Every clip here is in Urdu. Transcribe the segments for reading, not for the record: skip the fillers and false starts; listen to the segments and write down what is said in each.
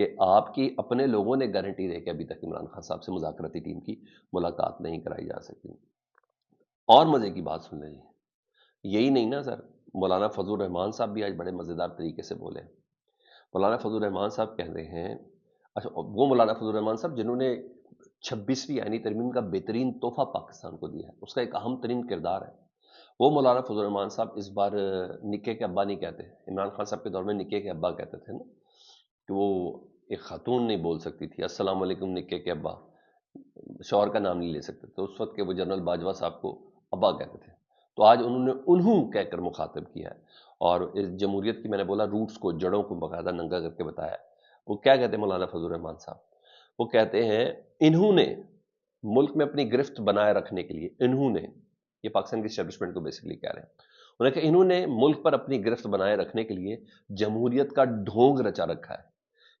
کہ آپ کی اپنے لوگوں نے گارنٹی دے کہ ابھی تک عمران خان صاحب سے مذاکراتی ٹیم کی ملاقات نہیں کرائی جا سکتی۔ اور مزے کی بات سن لیں جی، یہی نہیں نا سر، مولانا فضل الرحمان صاحب بھی آج بڑے مزیدار طریقے سے بولے۔ مولانا فضل الرحمان صاحب کہتے ہیں، اچھا وہ مولانا فضل الرحمان صاحب جنہوں نے 26ویں آئینی ترمیم کا بہترین تحفہ پاکستان کو دیا ہے، اس کا ایک اہم ترین کردار ہے وہ۔ مولانا فضل الرحمان صاحب اس بار نکے کے ابا نہیں کہتے، عمران خان صاحب کے دور میں نکے کے ابا کہتے تھے نا، کہ وہ ایک خاتون نہیں بول سکتی تھی السلام علیکم نکے کے ابا، شوہر کا نام نہیں لے سکتے، تو اس وقت کے وہ جنرل باجوہ صاحب کو ابا کہتے تھے، تو آج انہوں نے انہوں کہہ کر مخاطب کیا ہے، اور اس جمہوریت کی میں نے بولا روٹس کو، جڑوں کو باقاعدہ ننگا کر کے بتایا۔ وہ کیا کہتے ہیں مولانا فضل الرحمان صاحب؟ وہ کہتے ہیں انہوں نے ملک میں اپنی گرفت بنائے رکھنے کے لیے، انہوں نے، یہ پاکستان کی اسٹیبلشمنٹ کو بیسیکلی کہہ رہے ہیں، انہوں نے کہا انہوں نے ملک پر اپنی گرفت بنائے رکھنے کے لیے جمہوریت کا ڈھونگ رچا رکھا ہے۔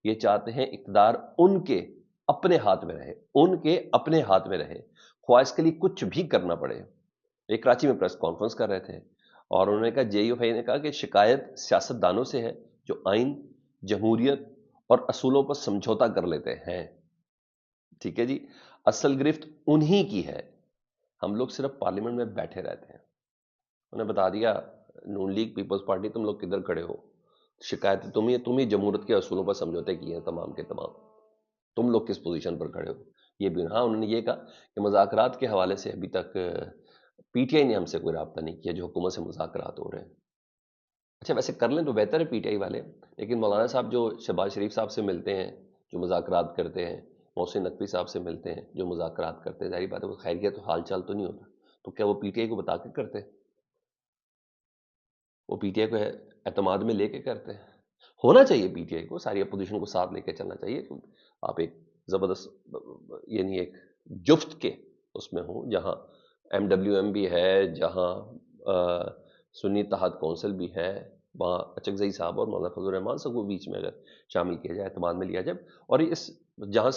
یہ چاہتے ہیں اقتدار ان کے اپنے ہاتھ میں رہے، ان کے اپنے ہاتھ میں رہے، خواہ اس کے لیے کچھ بھی کرنا پڑے۔ ایک کراچی میں پریس کانفرنس کر رہے تھے اور انہوں نے کہا، جے یو نے کہا کہ شکایت سیاست دانوں سے ہے جو آئین، جمہوریت اور اصولوں پر سمجھوتا کر لیتے ہیں۔ ٹھیک ہے جی، اصل گرفت انہی کی ہے، ہم لوگ صرف پارلیمنٹ میں بیٹھے رہتے ہیں۔ انہیں بتا دیا نون لیگ پیپلز پارٹی تم لوگ کدھر کھڑے ہو، شکایت تم ہی جمہوریت کے اصولوں پر سمجھوتے کیے ہیں تمام کے تمام، تم لوگ کس پوزیشن پر کھڑے ہو۔ یہ بھی ہاں انہوں نے یہ کہا کہ مذاکرات کے حوالے سے ابھی تک پی ٹی آئی نے ہم سے کوئی رابطہ نہیں کیا جو حکومت سے مذاکرات ہو رہے ہیں۔ اچھا ویسے کر لیں تو بہتر ہے پی ٹی آئی والے، لیکن مولانا صاحب جو شہباز شریف صاحب سے ملتے ہیں، جو مذاکرات کرتے ہیں، محسن نقوی صاحب سے ملتے ہیں جو مذاکرات کرتے ہیں، ظاہری بات ہے وہ خیریت تو حال چال تو نہیں ہوتا، تو کیا وہ پی ٹی آئی کو بتا کے کرتے ہیں؟ وہ پی ٹی آئی کو اعتماد میں لے کے کرتے ہیں؟ ہونا چاہیے پی ٹی آئی کو ساری اپوزیشن کو ساتھ لے کے چلنا چاہیے، آپ ایک زبردست یعنی ایک جفت کے اس میں ہوں، جہاں ایم ڈبلیو ایم بھی ہے، جہاں سنی اتحاد کونسل بھی ہے، وہاں اچکزئی صاحب اور مولانا فضل الرحمان صاحب کو بیچ میں اگر شامل کیا جائے، اعتماد میں لیا جائے، اور اس جہاں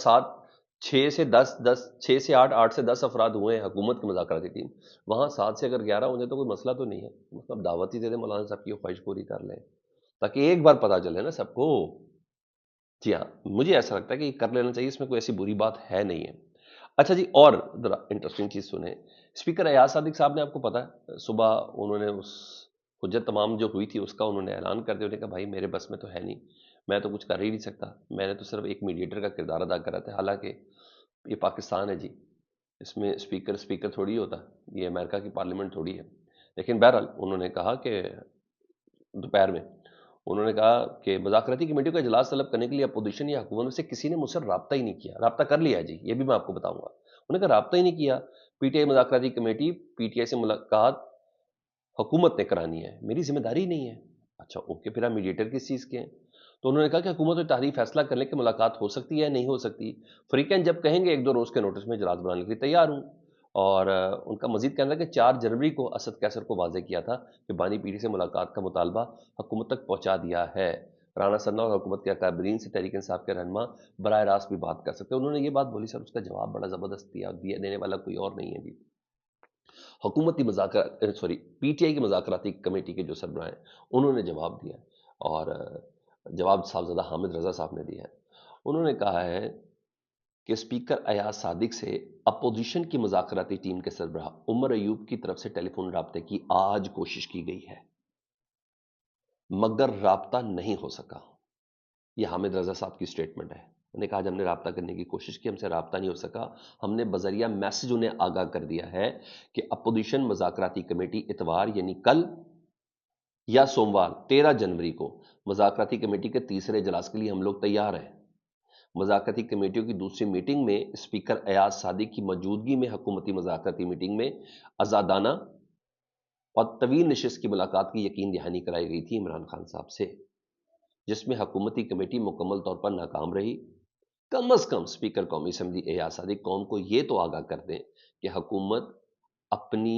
6 سے 8 سے 10 افراد ہوئے ہیں حکومت کی مذاکراتی ٹیم، وہاں 7 سے اگر 11 ہو جائے تو کوئی مسئلہ تو نہیں ہے، مطلب دعوت ہی دے دیں مولانا صاحب کی خواہش پوری کر لیں تاکہ ایک بار پتہ چلے نا سب کو۔ جی ہاں، مجھے ایسا لگتا ہے کہ یہ کر لینا چاہیے، اس میں کوئی ایسی بری بات ہے نہیں ہے۔ اچھا جی، اور ذرا انٹرسٹنگ چیز سنیں، اسپیکر ایاز صادق صاحب نے، آپ کو پتا ہے صبح انہوں نے اس حجت تمام جو ہوئی تھی اس کا انہوں نے اعلان کر دیا، انہوں نے کہا بھائی میرے بس میں تو ہے نہیں، میں تو کچھ کر ہی نہیں سکتا، میں نے تو صرف ایک میڈیٹر کا کردار ادا کرا تھا، حالانکہ یہ پاکستان ہے جی، اس میں اسپیکر تھوڑی ہوتا، یہ امریکہ کی پارلیمنٹ تھوڑی ہے۔ لیکن بہرحال انہوں نے کہا کہ دوپہر میں انہوں نے کہا کہ مذاکراتی کمیٹی کا اجلاس طلب کرنے کے لیے اپوزیشن یا حکومت میں سے کسی نے مجھ سے رابطہ ہی نہیں کیا۔ رابطہ کر لیا جی، یہ بھی میں آپ کو بتاؤں گا، انہوں نے کہا رابطہ ہی نہیں کیا، پی ٹی آئی مذاکراتی کمیٹی، پی ٹی آئی سے ملاقات حکومت نے کرانی ہے، میری ذمہ داری نہیں ہے۔ اچھا اوکے، پھر آپ میڈیٹر کس چیز کے ہیں؟ تو انہوں نے کہا کہ حکومت اور تحریری فیصلہ کر لیں کہ ملاقات ہو سکتی ہے یا نہیں ہو سکتی، فریقین جب کہیں گے 1-2 روز کے نوٹس میں اجلاس بنانے کے لیے تیار ہوں۔ اور ان کا مزید کہنا ہے کہ 4 جنوری کو اسد کیسر کو واضح کیا تھا کہ بانی پیڑھی سے ملاقات کا مطالبہ حکومت تک پہنچا دیا ہے، رانا ثنا اور حکومت کے اکابرین سے تحریک انصاف کے رہنما براہ راست بھی بات کر سکتے ہیں۔ انہوں نے یہ بات بولی سر، اس کا جواب بڑا زبردست دیا دینے والا کوئی اور نہیں ہے جی۔ حکومتی پی ٹی آئی کی مذاکراتی کمیٹی کے جو سربراہ ہیں انہوں نے جواب دیا، اور جواب صاحبزادہ حامد رضا صاحب نے دیا ہے۔ انہوں نے کہا ہے کہ اسپیکر ایاز صادق سے اپوزیشن کی مذاکراتی ٹیم کے سربراہ عمر ایوب کی طرف سے ٹیلی فون رابطے کی آج کوشش کی گئی ہے مگر رابطہ نہیں ہو سکا۔ یہ حامد رضا صاحب کی سٹیٹمنٹ ہے، انہوں نے کہا ہم نے رابطہ کرنے کی کوشش کی، ہم سے رابطہ نہیں ہو سکا، ہم نے بذریعہ میسج انہیں آگاہ کر دیا ہے کہ اپوزیشن مذاکراتی کمیٹی اتوار یعنی کل یا سوموار 13 جنوری کو مذاکراتی کمیٹی کے تیسرے اجلاس کے لیے ہم لوگ تیار ہیں۔ مذاکراتی کمیٹیوں کی دوسری میٹنگ میں اسپیکر ایاز صادق کی موجودگی میں حکومتی مذاکراتی میٹنگ میں آزادانہ اور طویل نشست کی ملاقات کی یقین دہانی کرائی گئی تھی عمران خان صاحب سے، جس میں حکومتی کمیٹی مکمل طور پر ناکام رہی۔ کم از کم اسپیکر قومی اسمبلی ایاز صادق قوم کو یہ تو آگاہ کر دیں کہ حکومت اپنی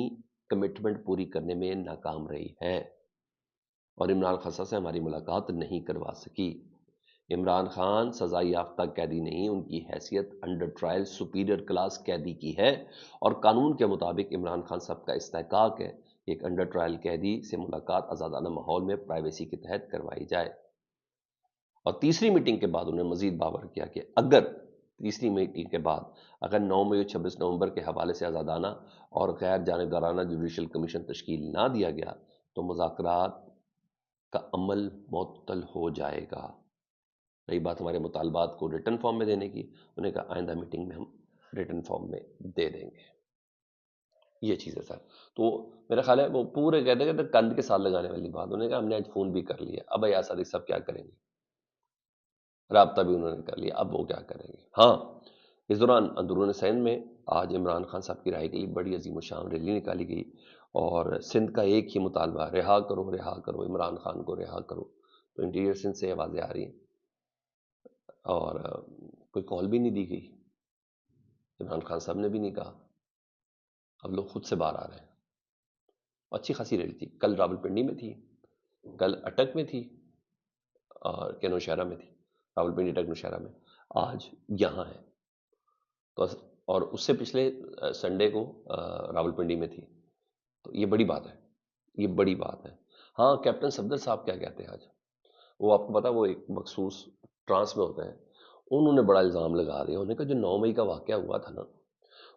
کمٹمنٹ پوری کرنے میں ناکام رہی ہے اور عمران خان صاحب سے ہماری ملاقات نہیں کروا سکی۔ عمران خان سزا یافتہ قیدی نہیں، ان کی حیثیت انڈر ٹرائل سپیریئر کلاس قیدی کی ہے، اور قانون کے مطابق عمران خان صاحب کا استحقاق ہے ایک انڈر ٹرائل قیدی سے ملاقات آزادانہ ماحول میں پرائیویسی کے تحت کروائی جائے۔ اور تیسری میٹنگ کے بعد انہیں مزید باور کیا کہ اگر تیسری میٹنگ کے بعد اگر 9 مئی اور 26 نومبر کے حوالے سے آزادانہ اور غیر جانبدارانہ جوڈیشل کمیشن تشکیل نہ دیا گیا تو مذاکرات کا عمل معطل ہو جائے گا۔ رہی بات ہمارے مطالبات کو ریٹن فارم میں دینے کی، انہیں کہا آئندہ میٹنگ میں ہم ریٹن فارم میں دے دیں گے۔ یہ چیز ہے سر۔ تو میرا خیال ہے وہ پورے کہتے ہیں کندھ کے ساتھ لگانے والی بات، انہوں نے کہا ہم نے آج فون بھی کر لیا، اب ایسا صاحب کیا کریں گے، رابطہ بھی انہوں نے کر لیا، اب وہ کیا کریں گے۔ ہاں، اس دوران اندرون سندھ میں آج عمران خان صاحب کی رہائی کے لیے بڑی عظیم الشان ریلی نکالی گئی، اور سندھ کا ایک ہی مطالبہ، رہا کرو عمران خان کو، رہا کرو۔ تو انٹیریئر سندھ سے آوازیں آ رہی ہیں، اور کوئی کال بھی نہیں دی گئی، عمران خان صاحب نے بھی نہیں کہا، اب لوگ خود سے باہر آ رہے ہیں۔ اچھی خاصی ریلی تھی، کل راول پنڈی میں تھی، کل اٹک میں تھی، اور کہ نوشہرہ میں تھی، راول پنڈی اٹک نوشہرہ میں، آج یہاں ہے۔ تو اور اس سے پچھلے سنڈے کو راول پنڈی میں تھی۔ تو یہ بڑی بات ہے، یہ بڑی بات ہے۔ ہاں، کیپٹن صفدر صاحب کیا کہتے ہیں آج، وہ آپ کو پتا وہ ایک مخصوص ٹرانس میں ہوتے ہیں، انہوں نے بڑا الزام لگا دیا، انہوں نے کہا جو 9 مئی کا واقعہ ہوا تھا نا،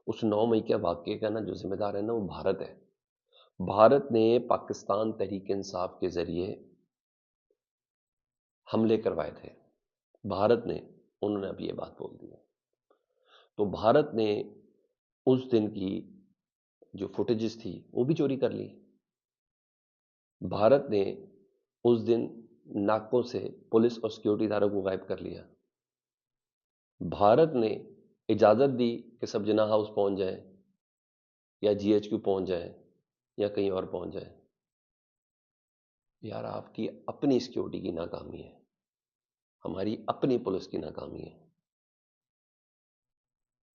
اس 9 مئی کے واقعے کا نا جو ذمہ دار ہے نا وہ بھارت ہے۔ بھارت نے پاکستان تحریک انصاف کے ذریعے حملے کروائے تھے، بھارت نے، انہوں نے اب یہ بات بول دی ہے۔ تو بھارت نے اس دن کی جو فوٹیجز تھی وہ بھی چوری کر لی، بھارت نے اس دن ناکوں سے پولیس اور سیکیورٹی اداروں کو غائب کر لیا، بھارت نے اجازت دی کہ سب جناح ہاؤس پہنچ جائیں، یا جی ایچ کیو پہنچ جائیں، یا کہیں اور پہنچ جائیں۔ یار آپ کی اپنی سیکیورٹی کی ناکامی ہے، ہماری اپنی پولیس کی ناکامی ہے،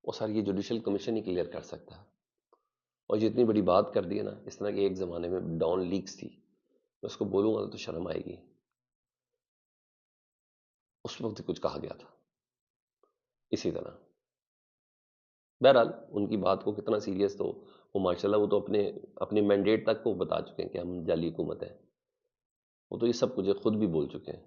وہ سر یہ جوڈیشل کمیشن ہی کلیئر کر سکتا ہے۔ اور یہ اتنی بڑی بات کر دی ہے نا، اس طرح کہ ایک زمانے میں ڈاؤن لیکس تھی، میں اس کو بولوں گا تو شرم آئے گی، اس وقت کچھ کہا گیا تھا اسی طرح۔ بہرحال ان کی بات کو کتنا سیریس، تو وہ ماشاءاللہ وہ تو اپنے مینڈیٹ تک کو بتا چکے ہیں کہ ہم جعلی حکومت ہے، وہ تو یہ سب کچھ خود بھی بول چکے ہیں۔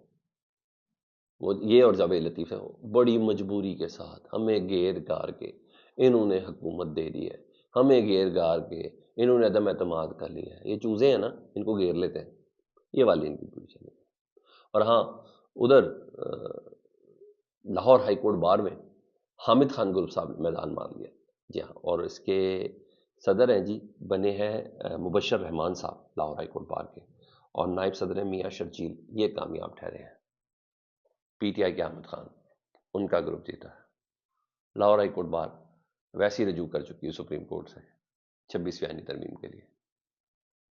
وہ یہ اور جب لطیف ہے، بڑی مجبوری کے ساتھ ہمیں گیر گار کے انہوں نے حکومت دے دی ہے، ہمیں گیر گار کے انہوں نے عدم اعتماد کر لیا ہے۔ یہ چوزیں ہیں نا، ان کو گیر لیتے ہیں، یہ والی ان کی پوزیشن ہے۔ اور ہاں، ادھر لاہور ہائی کورٹ بار میں حامد خان گروپ صاحب نے میدان مار لیا، جی ہاں، اور اس کے صدر ہیں جی بنے ہیں مبشر رحمان صاحب لاہور ہائی کورٹ بار کے، اور نائب صدر ہیں میاں شرجیل، یہ کامیاب ٹھہرے ہیں۔ پی ٹی آئی کے احمد خان، ان کا گروپ جیتا ہے۔ لاہور ہائی کورٹ بار ویسے ہی رجوع کر چکی ہے سپریم کورٹ سے 26ویں آئینی ترمیم کے لیے۔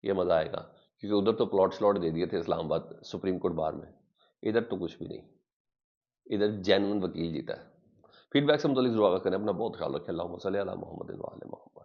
یہ مزہ آئے گا، کیونکہ ادھر تو پلاٹ سلاٹ دے دیے تھے اسلام آباد سپریم کورٹ بار میں، ادھر تو کچھ بھی نہیں، ادھر جینون وکیل جیتا ہے۔ فیڈ بیک سے متعلق ضرور آگاہ کریں، اپنا بہت خیال رکھیں۔ اللہم صلی علی محمد و آل محمد۔